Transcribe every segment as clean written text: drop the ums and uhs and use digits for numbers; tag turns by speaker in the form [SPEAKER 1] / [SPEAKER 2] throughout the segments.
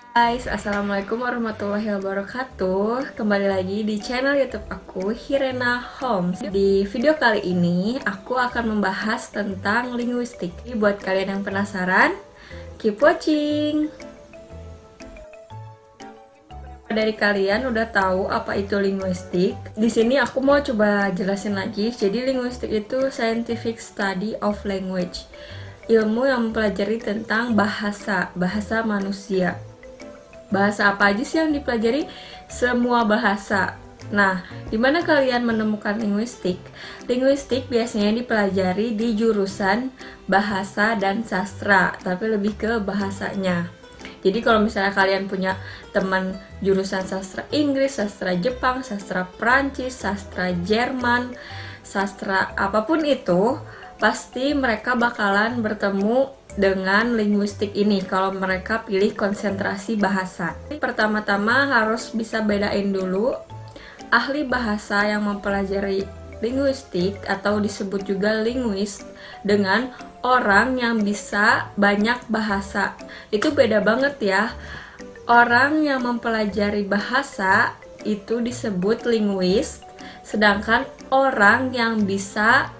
[SPEAKER 1] Guys, assalamualaikum warahmatullahi wabarakatuh. Kembali lagi di channel YouTube aku, Hirena Homes. Di video kali ini aku akan membahas tentang linguistik. Buat kalian yang penasaran, keep watching. Dari kalian udah tahu apa itu linguistik? Di sini aku mau coba jelasin lagi. Jadi linguistik itu scientific study of language, ilmu yang mempelajari tentang bahasa manusia. Bahasa apa aja sih yang dipelajari? Semua bahasa. Nah, di mana kalian menemukan linguistik? Linguistik biasanya dipelajari di jurusan bahasa dan sastra, tapi lebih ke bahasanya. Jadi kalau misalnya kalian punya teman jurusan sastra Inggris, sastra Jepang, sastra Prancis, sastra Jerman, sastra apapun itu, pasti mereka bakalan bertemu dengan linguistik ini kalau mereka pilih konsentrasi bahasa. Pertama-tama harus bisa bedain dulu ahli bahasa yang mempelajari linguistik atau disebut juga linguist dengan orang yang bisa banyak bahasa. Itu beda banget ya. Orang yang mempelajari bahasa itu disebut linguist, sedangkan orang yang bisa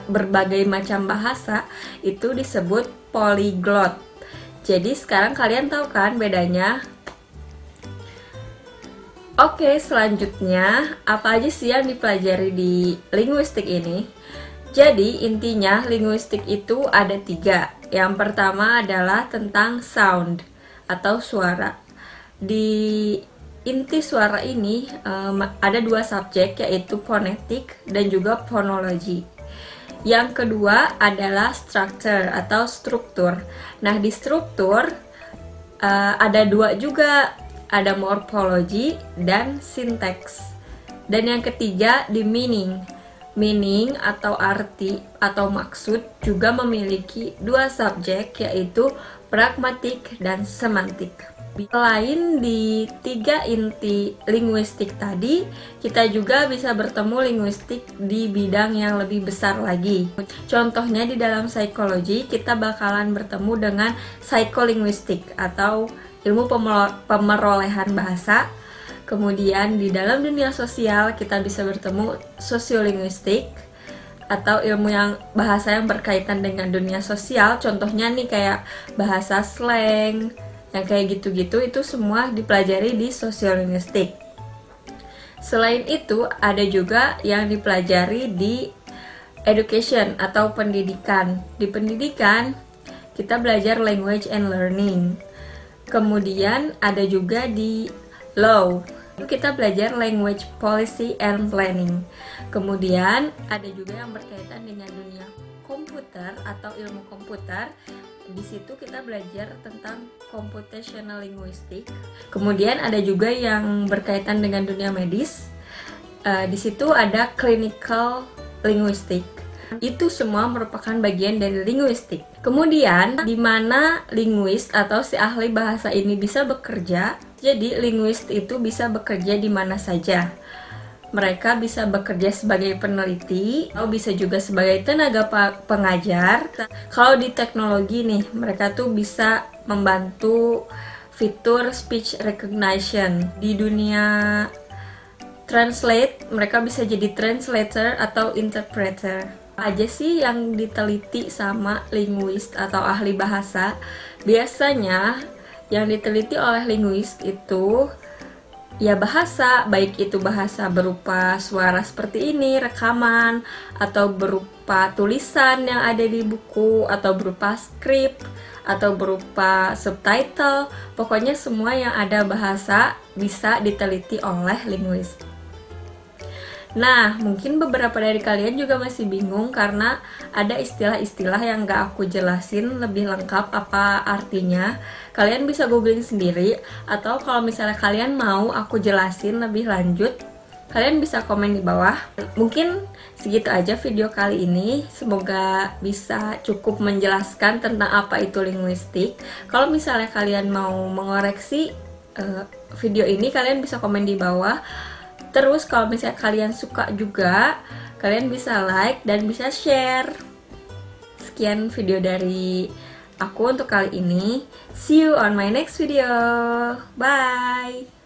[SPEAKER 1] berbagai macam bahasa itu disebut polyglot. Jadi sekarang kalian tahu kan bedanya? Oke, selanjutnya apa aja sih yang dipelajari di linguistik ini? Jadi intinya linguistik itu ada 3. Yang pertama adalah tentang sound atau suara. Di inti suara ini ada 2 subjek, yaitu fonetik dan juga fonologi. Yang kedua adalah structure atau struktur. Nah, di struktur ada 2 juga, ada morfologi dan sinteks. Dan yang ketiga di meaning. Meaning atau arti atau maksud juga memiliki 2 subjek, yaitu pragmatik dan semantik. Selain di 3 inti linguistik tadi, kita juga bisa bertemu linguistik di bidang yang lebih besar lagi. Contohnya di dalam psikologi, kita bakalan bertemu dengan psikolinguistik atau ilmu pemerolehan bahasa. Kemudian di dalam dunia sosial, kita bisa bertemu sosiolinguistik atau ilmu bahasa yang berkaitan dengan dunia sosial. Contohnya nih kayak bahasa slang, yang kayak gitu-gitu, itu semua dipelajari di sosiolinguistik. Selain itu, ada juga yang dipelajari di education atau pendidikan. Di pendidikan, kita belajar language and learning. Kemudian ada juga di law, kita belajar language policy and planning. Kemudian ada juga yang berkaitan dengan dunia komputer atau ilmu komputer. Di situ kita belajar tentang computational linguistic. Kemudian ada juga yang berkaitan dengan dunia medis. Di situ ada clinical linguistic. Itu semua merupakan bagian dari linguistik. Kemudian di mana linguist atau si ahli bahasa ini bisa bekerja? Jadi linguist itu bisa bekerja di mana saja. Mereka bisa bekerja sebagai peneliti atau bisa juga sebagai tenaga pengajar. Kalau di teknologi nih, mereka tuh bisa membantu fitur speech recognition. Di dunia translate, mereka bisa jadi translator atau interpreter. Apa aja sih yang diteliti sama linguist atau ahli bahasa? Biasanya yang diteliti oleh linguist itu ya bahasa, baik itu bahasa berupa suara seperti ini, rekaman, atau berupa tulisan yang ada di buku, atau berupa skrip, atau berupa subtitle. Pokoknya semua yang ada bahasa bisa diteliti oleh linguist. Nah, mungkin beberapa dari kalian juga masih bingung karena ada istilah-istilah yang gak aku jelasin lebih lengkap apa artinya. Kalian bisa googling sendiri, atau kalau misalnya kalian mau aku jelasin lebih lanjut, kalian bisa komen di bawah. Mungkin segitu aja video kali ini. Semoga bisa cukup menjelaskan tentang apa itu linguistik. Kalau misalnya kalian mau mengoreksi video ini, kalian bisa komen di bawah. Terus kalau misalnya kalian suka juga, kalian bisa like dan bisa share. Sekian video dari aku untuk kali ini. See you on my next video. Bye.